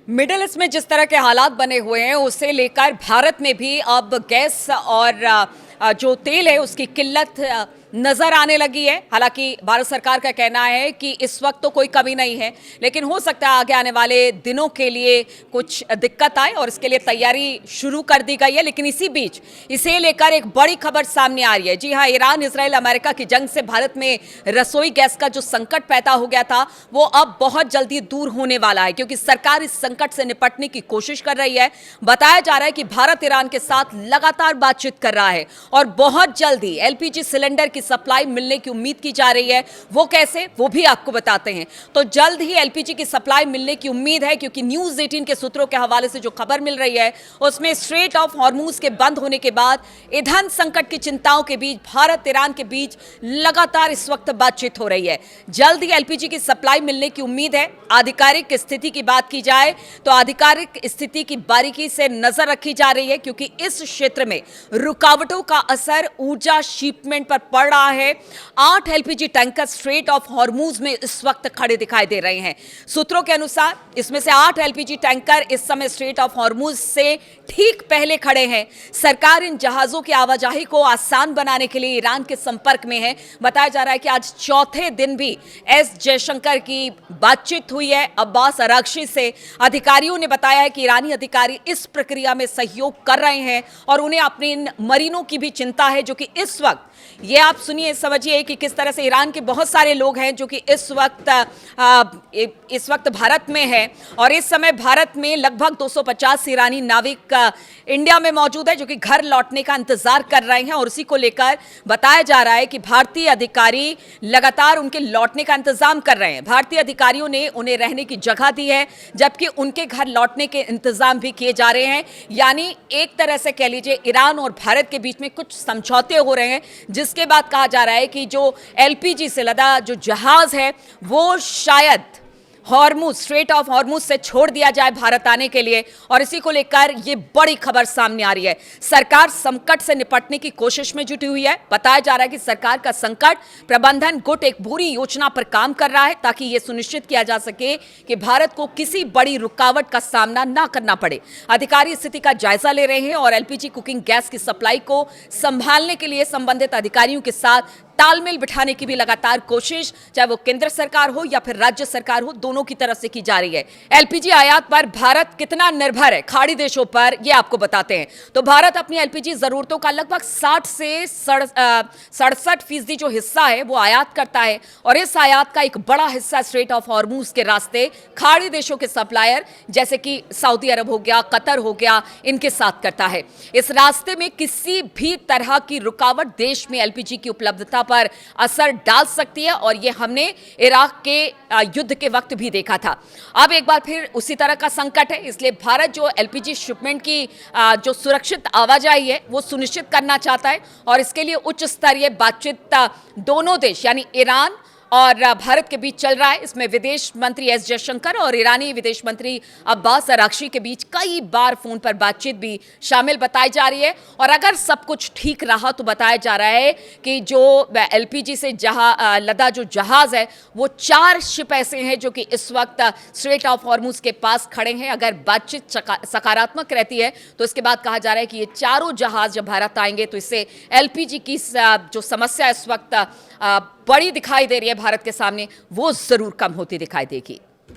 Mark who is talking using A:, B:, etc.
A: Middle east में जिस तरह के हालात बने हुए हैं उसे लेकर भारत में भी अब गैस और जो तेल है उसकी किल्लत नजर आने लगी है। हालांकि भारत सरकार का कहना है कि इस वक्त तो कोई कमी नहीं है, लेकिन हो सकता है आगे आने वाले दिनों के लिए कुछ दिक्कत आए और इसके लिए तैयारी शुरू कर दी गई है। लेकिन इसी बीच इसे लेकर एक बड़ी खबर सामने आ रही है। जी हां, ईरान इजराइल अमेरिका की जंग से भारत में रसोई गैस का जो संकट पैदा हो गया था वो अब बहुत जल्दी दूर होने वाला है, क्योंकि सरकार इस संकट से निपटने की कोशिश कर रही है। बताया जा रहा है कि भारत ईरान के साथ लगातार बातचीत कर रहा है और बहुत जल्दी एलपीजी सिलेंडर की सप्लाई मिलने की उम्मीद की जा रही है। वो कैसे, वो भी आपको बताते हैं। तो जल्द ही एलपीजी की सप्लाई मिलने की उम्मीद है, क्योंकि न्यूज़ 18 के सूत्रों के हवाले से जो खबर मिल रही है उसमें स्ट्रेट ऑफ हॉर्मूज के बंद होने के बाद ईंधन संकट की चिंताओं के बीच भारत ईरान के बीच लगातार इस वक्त बातचीत हो रही है। जल्द ही एलपीजी की सप्लाई मिलने की उम्मीद है। आधिकारिक स्थिति की बात की जाए तो आधिकारिक स्थिति की बारीकी से नजर रखी जा रही है, क्योंकि इस क्षेत्र में रुकावटों का असर ऊर्जा शिपमेंट पर पड़ रहा है। 8 LPG tanker straight of Hormuz में इस वक्त खड़े दिखाई दे रहे हैं। सूत्रों के अनुसार इसमें से 8 एलपीजी टैंकर इस समय स्ट्रेट ऑफ हॉर्मूज से ठीक पहले खड़े हैं। सरकार इन जहाजों की आवाजाही को आसान बनाने के लिए ईरान के संपर्क में है। बताया जा रहा है कि आज चौथे दिन भी एस जयशंकर की बातचीत हुई है अब्बास अरागची से। अधिकारियों ने बताया है कि ईरानी अधिकारी इस प्रक्रिया में सहयोग कर रहे हैं और उन्हें अपने इन मरीनों की भी चिंता है, जो कि इस वक्त, ये आप सुनिए, समझिए कि किस तरह से ईरान के बहुत सारे लोग हैं जो कि इस वक्त भारत में हैं और इस समय भारत में लगभग 250 ईरानी नाविक इंडिया में मौजूद है, जो कि घर लौटने का इंतजार कर रहे हैं। और उसी को लेकर बताया जा रहा है कि भारतीय अधिकारी लगातार उनके लौटने का इंतजाम कर रहे हैं। भारतीय अधिकारियों ने उन्हें रहने की जगह दी है, जबकि उनके घर लौटने के इंतजाम भी किए जा रहे हैं। यानी एक तरह से कह लीजिए ईरान और भारत के बीच में कुछ समझौते हो रहे हैं, जिसके बाद कहा जा रहा है कि जो एलपीजी से लदा जो जहाज है वो शायद हॉर्मूज, स्ट्रेट ऑफ हॉर्मूज से छोड़ दिया जाए भारत आने के लिए। और इसी को लेकर ये बड़ी खबर सामने आ रही है। सरकार संकट से निपटने की कोशिश में जुटी हुई है। बताया जा रहा है कि सरकार का संकट प्रबंधन गुट एक पूरी योजना पर काम कर रहा है, ताकि यह सुनिश्चित किया जा सके कि भारत को किसी बड़ी रुकावट का सामना ना करना पड़े। अधिकारी स्थिति का जायजा ले रहे हैं और एलपीजी कुकिंग गैस की सप्लाई को संभालने के लिए संबंधित अधिकारियों के साथ तालमेल बिठाने की भी लगातार कोशिश, चाहे वो केंद्र सरकार हो या फिर राज्य सरकार हो, दोनों की तरफ से की जा रही है। एलपीजी आयात पर भारत कितना निर्भर है खाड़ी देशों पर, ये आपको बताते हैं। तो भारत अपनी एलपीजी जरूरतों का लगभग 60 से 67% जो हिस्सा है वो आयात करता है और इस आयात का एक बड़ा हिस्सा स्ट्रेट ऑफ हॉर्मूज के रास्ते खाड़ी देशों के सप्लायर जैसे कि सऊदी अरब हो गया, कतर हो गया, इनके साथ करता है। इस रास्ते में किसी भी तरह की रुकावट देश में एलपीजी की उपलब्धता पर असर डाल सकती है और यह हमने इराक के युद्ध के वक्त भी देखा था। अब एक बार फिर उसी तरह का संकट है, इसलिए भारत जो एलपीजी शिपमेंट की जो सुरक्षित आवाजाही है वो सुनिश्चित करना चाहता है और इसके लिए उच्च स्तरीय बातचीत दोनों देश यानी ईरान और भारत के बीच चल रहा है। इसमें विदेश मंत्री एस जयशंकर और ईरानी विदेश मंत्री अब्बास अरागची के बीच कई बार फोन पर बातचीत भी शामिल बताई जा रही है। और अगर सब कुछ ठीक रहा तो बताया जा रहा है कि जो एलपीजी से लदा जो जहाज है वो 4 शिप ऐसे हैं जो कि इस वक्त स्ट्रेट ऑफ हॉर्मूज के पास खड़े हैं। अगर बातचीत सकारात्मक रहती है तो इसके बाद कहा जा रहा है कि ये चारों जहाज जब भारत आएंगे तो इससे एलपीजी की जो समस्या इस वक्त बड़ी दिखाई दे रही है भारत के सामने, वो जरूर कम होती दिखाई देगी।